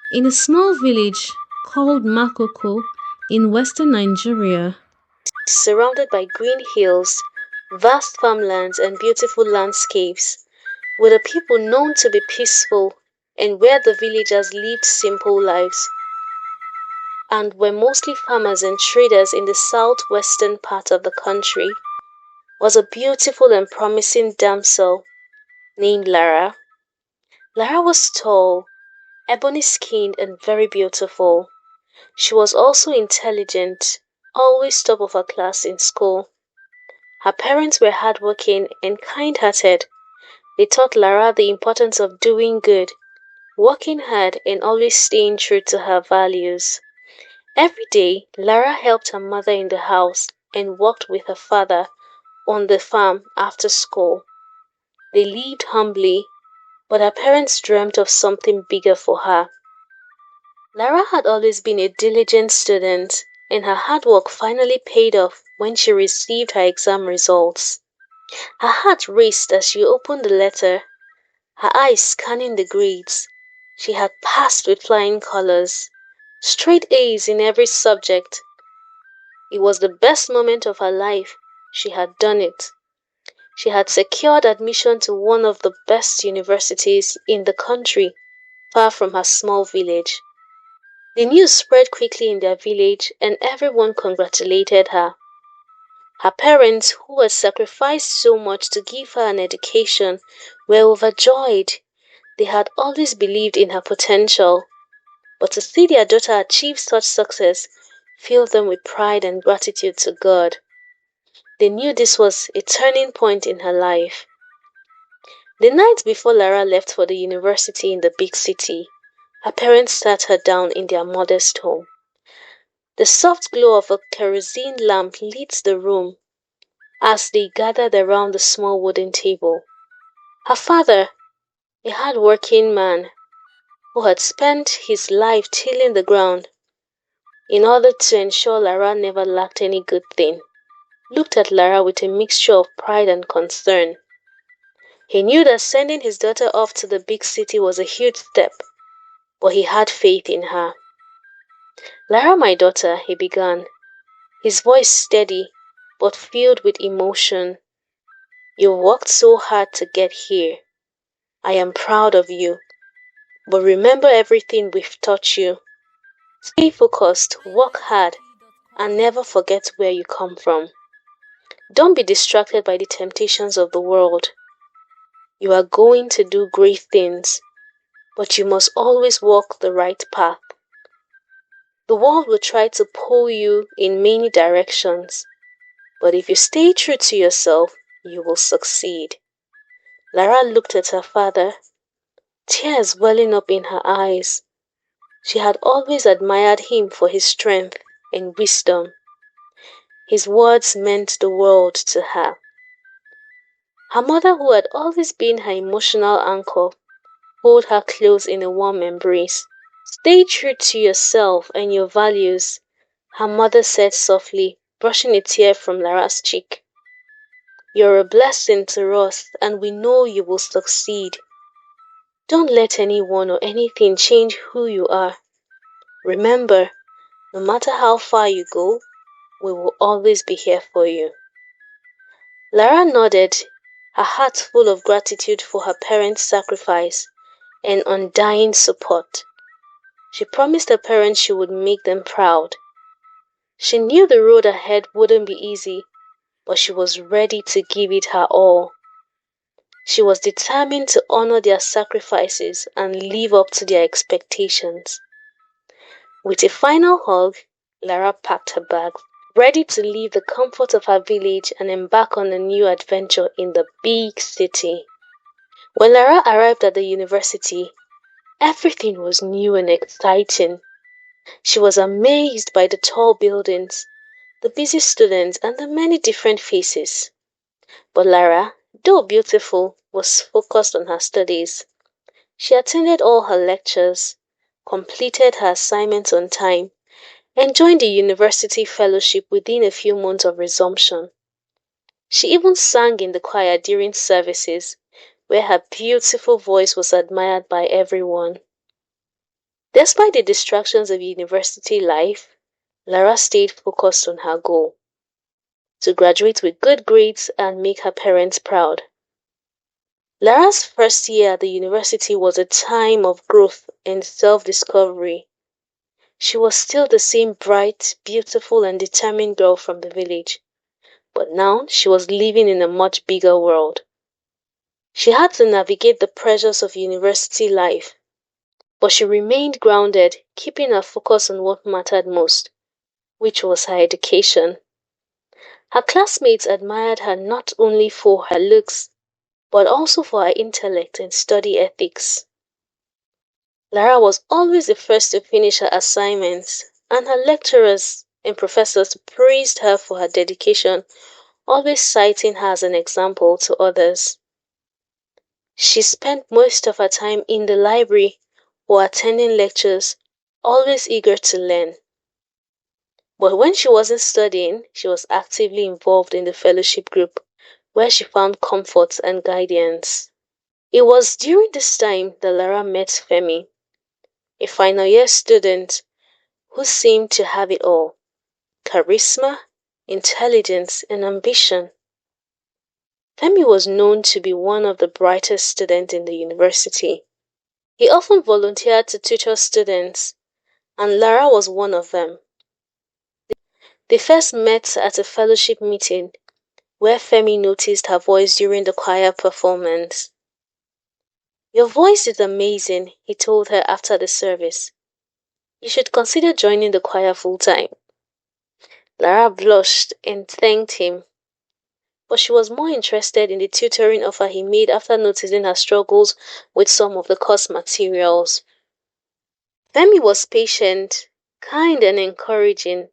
In a small village called Makoko in western Nigeria, surrounded by green hills, vast farmlands, and beautiful landscapes, were the people known to be peaceful and where the villagers lived simple lives and were mostly farmers and traders in the southwestern part of the country, was a beautiful and promising damsel named Lara. Lara was tall, ebony-skinned, and very beautiful. She was also intelligent, always top of her class in school. Her parents were hardworking and kind-hearted. They taught Lara the importance of doing good, working hard, and always staying true to her values. Every day, Lara helped her mother in the house and worked with her father on the farm after school. They lived humbly, but her parents dreamt of something bigger for her. Lara had always been a diligent student, and her hard work finally paid off when she received her exam results. Her heart raced as she opened the letter, her eyes scanning the grades. She had passed with flying colors, straight A's in every subject. It was the best moment of her life. She had done it. She had secured admission to one of the best universities in the country, far from her small village. The news spread quickly in their village, and everyone congratulated her. Her parents, who had sacrificed so much to give her an education, were overjoyed. They had always believed in her potential, but to see their daughter achieve such success filled them with pride and gratitude to God. They knew this was a turning point in her life. The night before Lara left for the university in the big city, her parents sat her down in their modest home. The soft glow of a kerosene lamp lit the room as they gathered around the small wooden table. Her father, a hard-working man who had spent his life tilling the ground in order to ensure Lara never lacked any good thing, looked at Lara with a mixture of pride and concern. He knew that sending his daughter off to the big city was a huge step, but he had faith in her. Lara, my daughter, he began, his voice steady but filled with emotion. You worked so hard to get here. I am proud of you. But remember everything we've taught you. Stay focused, work hard, and never forget where you come from. Don't be distracted by the temptations of the world. You are going to do great things, but you must always walk the right path. The world will try to pull you in many directions, but if you stay true to yourself, you will succeed. Lara looked at her father, tears welling up in her eyes. She had always admired him for his strength and wisdom. His words meant the world to her. Her mother, who had always been her emotional anchor, held her close in a warm embrace. Stay true to yourself and your values, her mother said softly, brushing a tear from Lara's cheek. You're a blessing to us, and we know you will succeed. Don't let anyone or anything change who you are. Remember, no matter how far you go, we will always be here for you. Lara nodded, her heart full of gratitude for her parents' sacrifice and undying support. She promised her parents she would make them proud. She knew the road ahead wouldn't be easy, but she was ready to give it her all. She was determined to honor their sacrifices and live up to their expectations. With a final hug, Lara packed her bags, ready to leave the comfort of her village and embark on a new adventure in the big city. When Lara arrived at the university, everything was new and exciting. She was amazed by the tall buildings, the busy students, and the many different faces. But Lara, though beautiful, was focused on her studies. She attended all her lectures, completed her assignments on time, and joined the university fellowship within a few months of resumption. She even sang in the choir during services, where her beautiful voice was admired by everyone. Despite the distractions of university life, Lara stayed focused on her goal to graduate with good grades and make her parents proud. Lara's first year at the university was a time of growth and self-discovery. She was still the same bright, beautiful, and determined girl from the village, but now she was living in a much bigger world. She had to navigate the pressures of university life, but she remained grounded, keeping her focus on what mattered most, which was her education. Her classmates admired her not only for her looks, but also for her intellect and study ethics. Lara was always the first to finish her assignments, and her lecturers and professors praised her for her dedication, always citing her as an example to others. She spent most of her time in the library or attending lectures, always eager to learn. But when she wasn't studying, she was actively involved in the fellowship group, where she found comfort and guidance. It was during this time that Lara met Femi, a final year student who seemed to have it all: charisma, intelligence, and ambition. Femi was known to be one of the brightest students in the university. He often volunteered to tutor students, and Lara was one of them. They first met at a fellowship meeting where Femi noticed her voice during the choir performance. "Your voice is amazing," he told her after the service. "You should consider joining the choir full-time." Lara blushed and thanked him, but she was more interested in the tutoring offer he made after noticing her struggles with some of the course materials. Femi was patient, kind, and encouraging.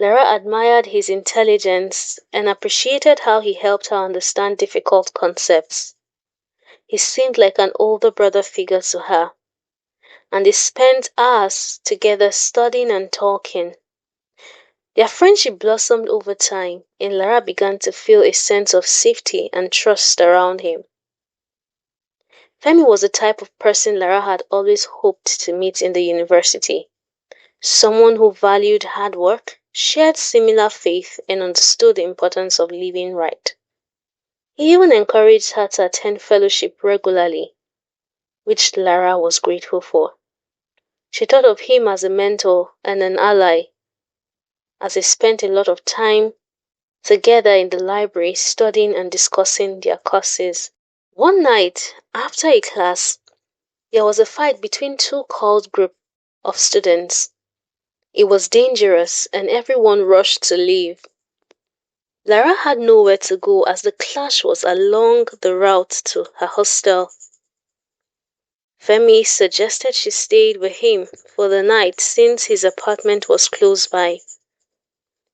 Lara admired his intelligence and appreciated how he helped her understand difficult concepts. He seemed like an older brother figure to her, and they spent hours together studying and talking. Their friendship blossomed over time, and Lara began to feel a sense of safety and trust around him. Femi was the type of person Lara had always hoped to meet in the university. Someone who valued hard work, shared similar faith, and understood the importance of living right. He even encouraged her to attend fellowship regularly, which Lara was grateful for. She thought of him as a mentor and an ally, as they spent a lot of time together in the library studying and discussing their courses. One night, after a class, there was a fight between two cult groups of students. It was dangerous, and everyone rushed to leave. Lara had nowhere to go as the clash was along the route to her hostel. Femi suggested she stayed with him for the night since his apartment was close by.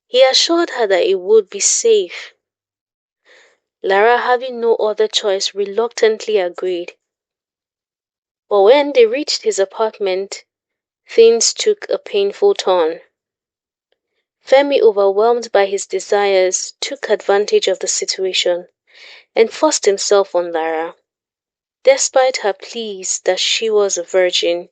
He assured her that it would be safe. Lara, having no other choice, reluctantly agreed. But when they reached his apartment, things took a painful turn. Femi, overwhelmed by his desires, took advantage of the situation and forced himself on Lara, despite her pleas that she was a virgin.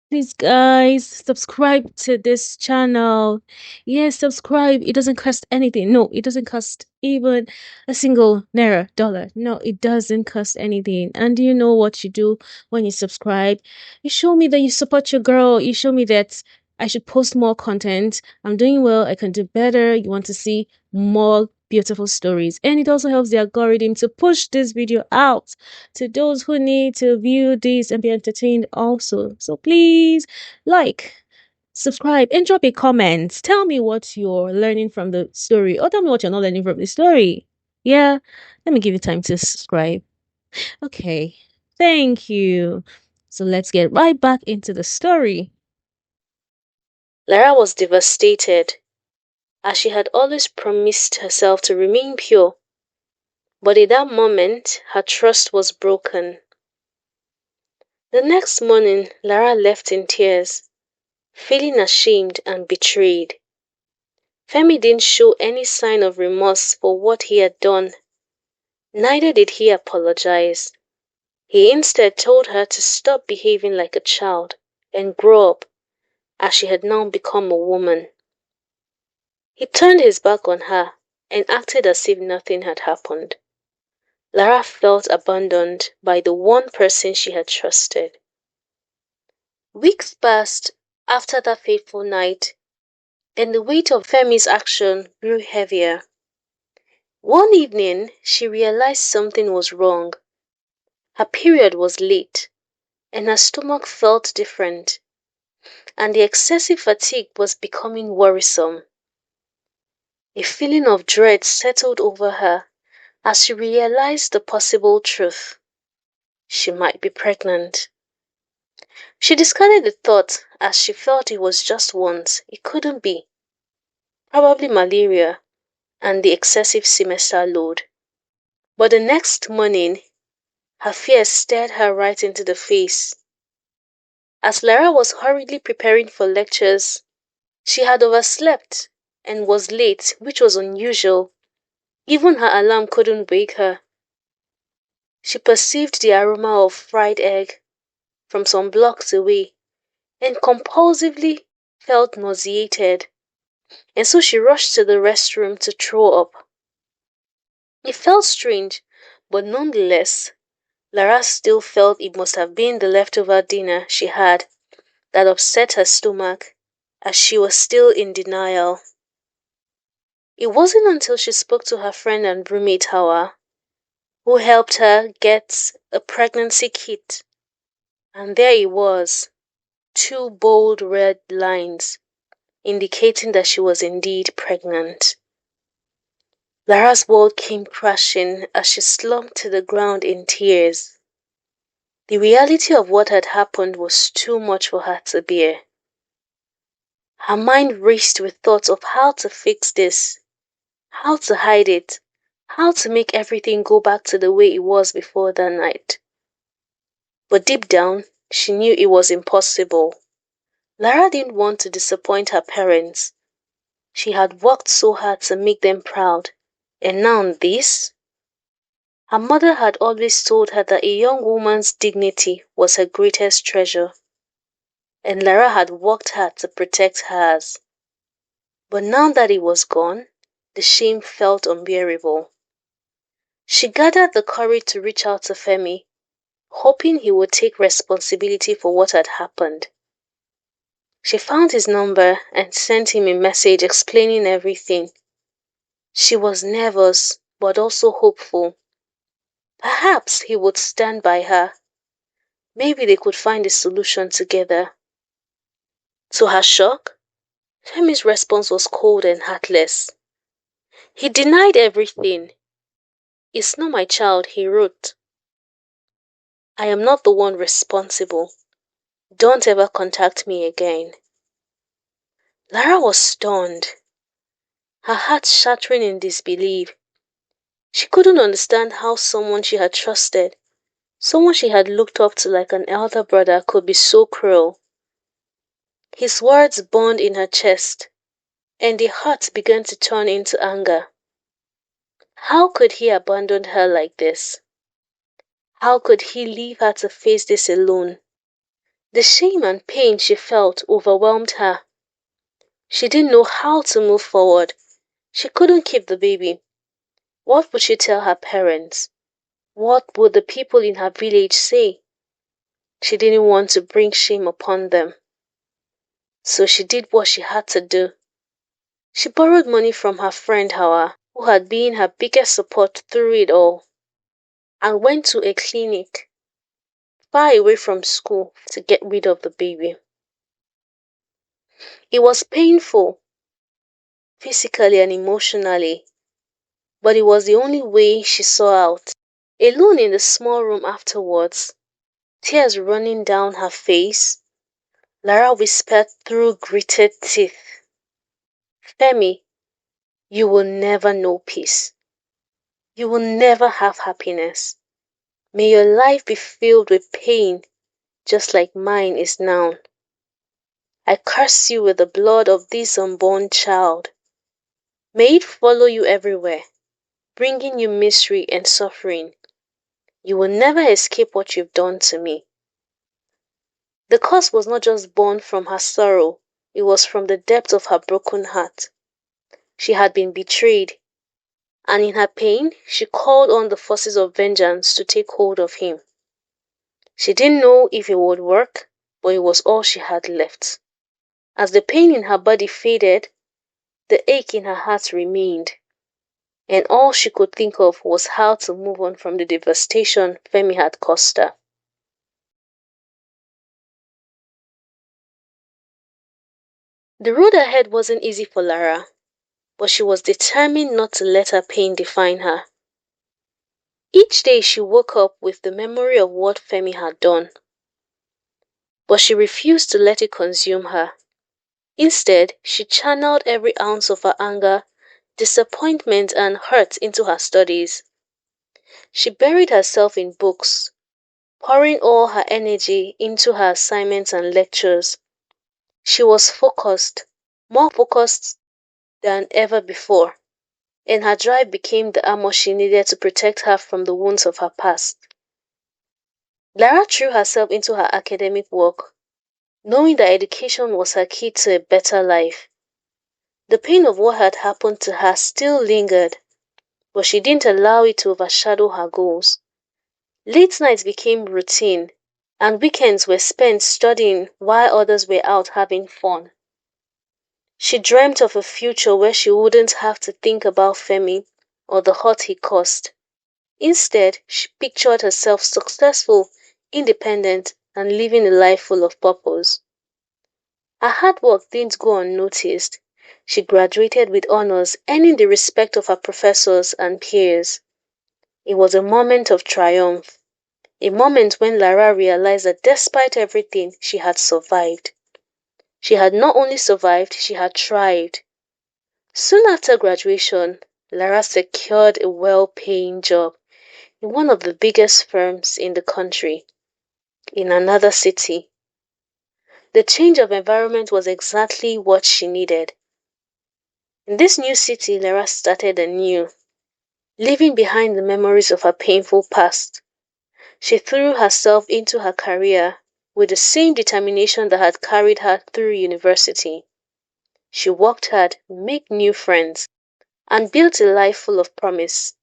Please, guys, subscribe to this channel. Yes, subscribe. It doesn't cost anything. No, it doesn't cost even a single naira, dollar. No, it doesn't cost anything. And do you know what you do when you subscribe? You show me that you support your girl. You show me that I should post more content. I'm doing well. I can do better. You want to see more beautiful stories. And it also helps the algorithm to push this video out to those who need to view this and be entertained also. So please like, subscribe, and drop a comment. Tell me what you're learning from the story, or tell me what you're not learning from the story. Yeah, let me give you time to subscribe. Okay, thank you. So let's get right back into the story. Lara was devastated, as she had always promised herself to remain pure. But in that moment, her trust was broken. The next morning, Lara left in tears, feeling ashamed and betrayed. Femi didn't show any sign of remorse for what he had done. Neither did he apologize. He instead told her to stop behaving like a child and grow up, as she had now become a woman. He turned his back on her and acted as if nothing had happened. Lara felt abandoned by the one person she had trusted. Weeks passed after that fateful night, and the weight of Femi's action grew heavier. One evening, she realized something was wrong. Her period was late, and her stomach felt different, and the excessive fatigue was becoming worrisome. A feeling of dread settled over her as she realized the possible truth. She might be pregnant. She discarded the thought as she felt it was just once. It couldn't be. Probably malaria and the excessive semester load. But the next morning, her fear stared her right into the face. As Lara was hurriedly preparing for lectures, she had overslept and was late, which was unusual. Even her alarm couldn't wake her. She perceived the aroma of fried egg from some blocks away and compulsively felt nauseated, and so she rushed to the restroom to throw up. It felt strange, but nonetheless, Lara still felt it must have been the leftover dinner she had that upset her stomach, as she was still in denial. It wasn't until she spoke to her friend and roommate Hawa, who helped her get a pregnancy kit, and there it was, two bold red lines indicating that she was indeed pregnant. Lara's world came crashing as she slumped to the ground in tears. The reality of what had happened was too much for her to bear. Her mind raced with thoughts of how to fix this, how to hide it, how to make everything go back to the way it was before that night. But deep down, she knew it was impossible. Lara didn't want to disappoint her parents. She had worked so hard to make them proud, and now this? Her mother had always told her that a young woman's dignity was her greatest treasure, and Lara had worked hard to protect hers. But now that it was gone, the shame felt unbearable. She gathered the courage to reach out to Femi, hoping he would take responsibility for what had happened. She found his number and sent him a message explaining everything. She was nervous, but also hopeful. Perhaps he would stand by her. Maybe they could find a solution together. To her shock, Femi's response was cold and heartless. He denied everything. "It's not my child," he wrote. "I am not the one responsible. Don't ever contact me again." Lara was stunned, her heart shattering in disbelief. She couldn't understand how someone she had trusted, someone she had looked up to like an elder brother, could be so cruel. His words burned in her chest, and the heart began to turn into anger. How could he abandon her like this? How could he leave her to face this alone? The shame and pain she felt overwhelmed her. She didn't know how to move forward. She couldn't keep the baby. What would she tell her parents? What would the people in her village say? She didn't want to bring shame upon them. So she did what she had to do. She borrowed money from her friend Hawa, who had been her biggest support through it all, and went to a clinic far away from school to get rid of the baby. It was painful, physically and emotionally, but it was the only way she saw out. Alone in the small room afterwards, tears running down her face, Lara whispered through gritted teeth, "Femi, you will never know peace. You will never have happiness. May your life be filled with pain, just like mine is now. I curse you with the blood of this unborn child. May it follow you everywhere, bringing you misery and suffering. You will never escape what you've done to me. The curse was not just born from her sorrow, it was from the depth of her broken heart. She had been betrayed, and in her pain, she called on the forces of vengeance to take hold of him. She didn't know if it would work, but it was all she had left. As the pain in her body faded, the ache in her heart remained, and all she could think of was how to move on from the devastation Femi had caused her. The road ahead wasn't easy for Lara, but she was determined not to let her pain define her. Each day she woke up with the memory of what Femi had done, but she refused to let it consume her. Instead, she channeled every ounce of her anger, disappointment, and hurt into her studies. She buried herself in books, pouring all her energy into her assignments and lectures. She was focused, more focused than ever before, and her drive became the armor she needed to protect her from the wounds of her past. Lara threw herself into her academic work, knowing that education was her key to a better life. The pain of what had happened to her still lingered, but she didn't allow it to overshadow her goals. Late nights became routine, and weekends were spent studying while others were out having fun. She dreamt of a future where she wouldn't have to think about Femi or the hurt he caused. Instead, she pictured herself successful, independent, and living a life full of purpose. Her hard work didn't go unnoticed. She graduated with honors, earning the respect of her professors and peers. It was a moment of triumph, a moment when Lara realized that despite everything, she had survived. She had not only survived, she had thrived. Soon after graduation, Lara secured a well-paying job in one of the biggest firms in the country, in another city. The change of environment was exactly what she needed. In this new city, Lara started anew, leaving behind the memories of her painful past. She threw herself into her career with the same determination that had carried her through university. She worked hard, made new friends, and built a life full of promise.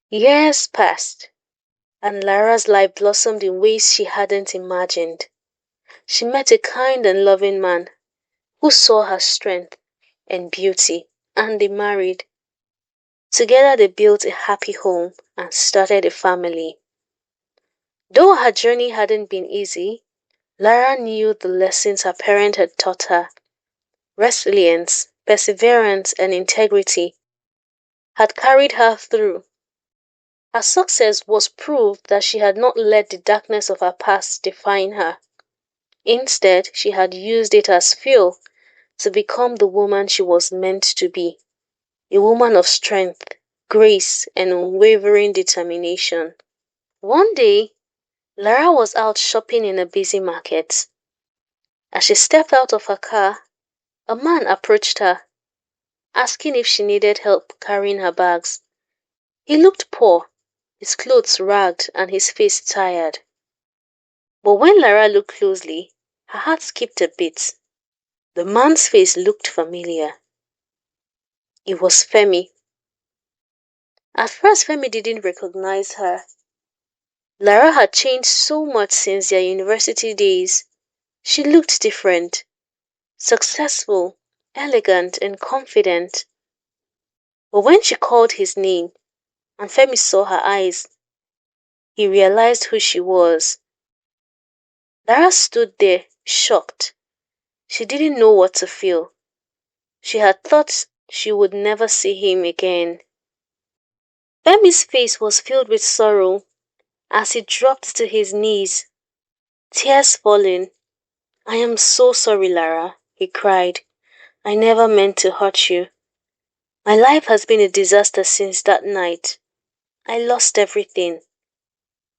Years passed, and Lara's life blossomed in ways she hadn't imagined. She met a kind and loving man who saw her strength and beauty, and they married. Together they built a happy home and started a family. Though her journey hadn't been easy, Lara knew the lessons her parent had taught her. Resilience, perseverance, and integrity had carried her through. Her success was proof that she had not let the darkness of her past define her. Instead, she had used it as fuel to become the woman she was meant to be, a woman of strength, grace, and unwavering determination. One day, Lara was out shopping in a busy market. As she stepped out of her car, a man approached her, asking if she needed help carrying her bags. He looked poor, his clothes ragged, and his face tired. But when Lara looked closely, her heart skipped a beat. The man's face looked familiar. It was Femi. At first, Femi didn't recognize her. Lara had changed so much since their university days. She looked different, successful, elegant, and confident. But when she called his name and Femi saw her eyes, he realized who she was. Lara stood there, shocked. She didn't know what to feel. She had thought she would never see him again. Femi's face was filled with sorrow as he dropped to his knees, tears falling. "I am so sorry, Lara," he cried. "I never meant to hurt you. My life has been a disaster since that night. I lost everything.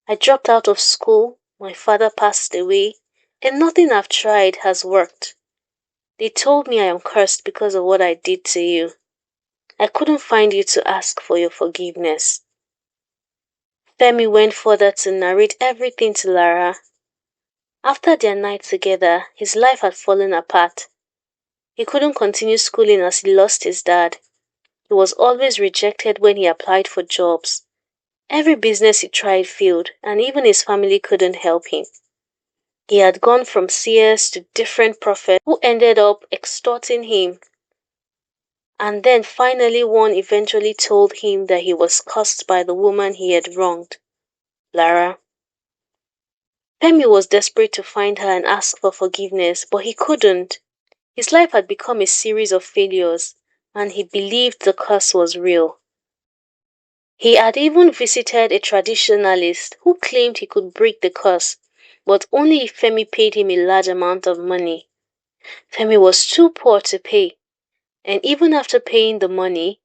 I dropped out of school, my father passed away, and nothing I've tried has worked. They told me I am cursed because of what I did to you. I couldn't find you to ask for your forgiveness." Femi went further to narrate everything to Lara. After their night together, his life had fallen apart. He couldn't continue schooling as he lost his dad. He was always rejected when he applied for jobs. Every business he tried failed, and even his family couldn't help him. He had gone from seers to different prophets who ended up extorting him. And then finally one eventually told him that he was cursed by the woman he had wronged, Lara. Femi was desperate to find her and ask for forgiveness, but he couldn't. His life had become a series of failures, and he believed the curse was real. He had even visited a traditionalist who claimed he could break the curse, but only if Femi paid him a large amount of money. Femi was too poor to pay, and even after paying the money,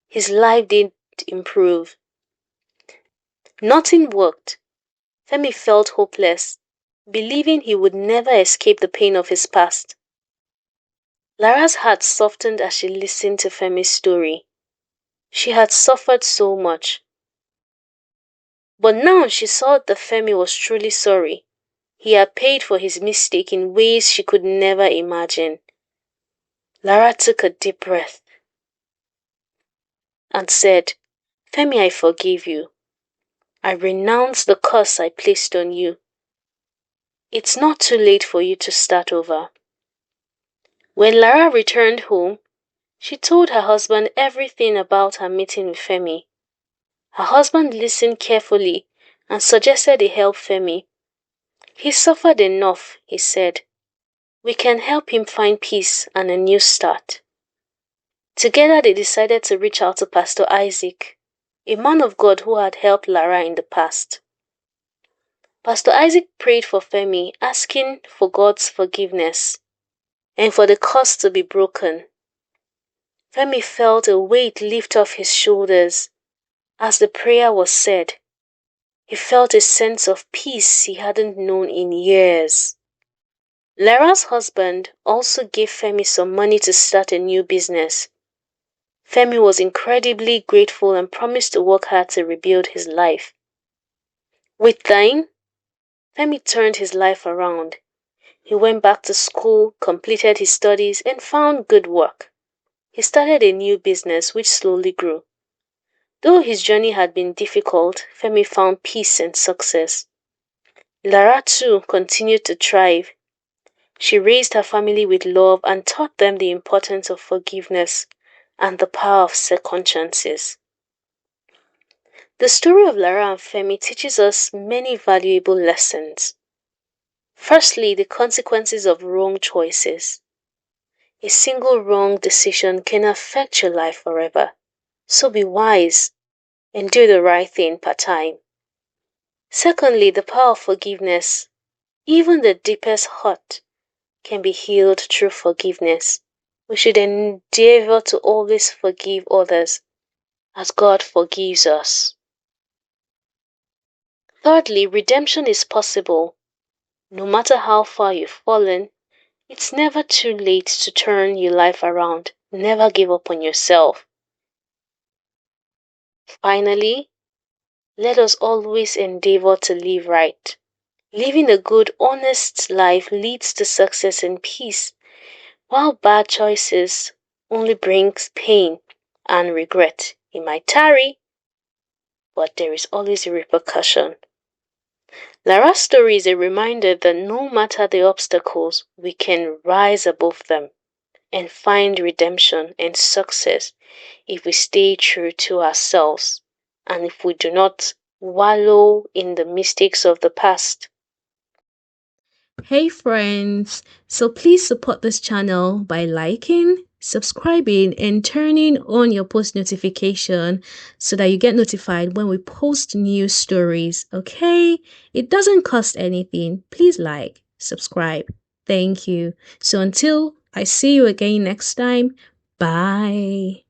his life didn't improve. Nothing worked. Femi felt hopeless, believing he would never escape the pain of his past. Lara's heart softened as she listened to Femi's story. She had suffered so much. But now she saw that Femi was truly sorry. He had paid for his mistake in ways she could never imagine. Lara took a deep breath and said, Femi, I forgive you. I renounce the curse I placed on you. It's not too late for you to start over. When Lara returned home, she told her husband everything about her meeting with Femi. Her husband listened carefully and suggested he help Femi. He suffered enough, he said. We can help him find peace and a new start. Together they decided to reach out to Pastor Isaac, a man of God who had helped Lara in the past. Pastor Isaac prayed for Femi, asking for God's forgiveness and for the curse to be broken. Femi felt a weight lift off his shoulders as the prayer was said. He felt a sense of peace he hadn't known in years. Lara's husband also gave Femi some money to start a new business. Femi was incredibly grateful and promised to work hard to rebuild his life. With time, Femi turned his life around. He went back to school, completed his studies, and found good work. He started a new business which slowly grew. Though his journey had been difficult, Femi found peace and success. Lara too continued to thrive. She raised her family with love and taught them the importance of forgiveness and the power of second chances. The story of Lara and Femi teaches us many valuable lessons. Firstly, the consequences of wrong choices. A single wrong decision can affect your life forever. So be wise and do the right thing part-time. Secondly, the power of forgiveness. Even the deepest hurt can be healed through forgiveness. We should endeavor to always forgive others as God forgives us. Thirdly, redemption is possible. No matter how far you've fallen, it's never too late to turn your life around. Never give up on yourself. Finally, let us always endeavor to live right. Living a good, honest life leads to success and peace, while bad choices only brings pain and regret. It might tarry, but there is always a repercussion. Lara's story is a reminder that no matter the obstacles, we can rise above them and find redemption and success if we stay true to ourselves and if we do not wallow in the mistakes of the past. Hey friends, so please support this channel by liking, subscribing, and turning on your post notification so that you get notified when we post new stories, okay? It doesn't cost anything. Please like, subscribe. Thank you. So until I see you again next time, bye.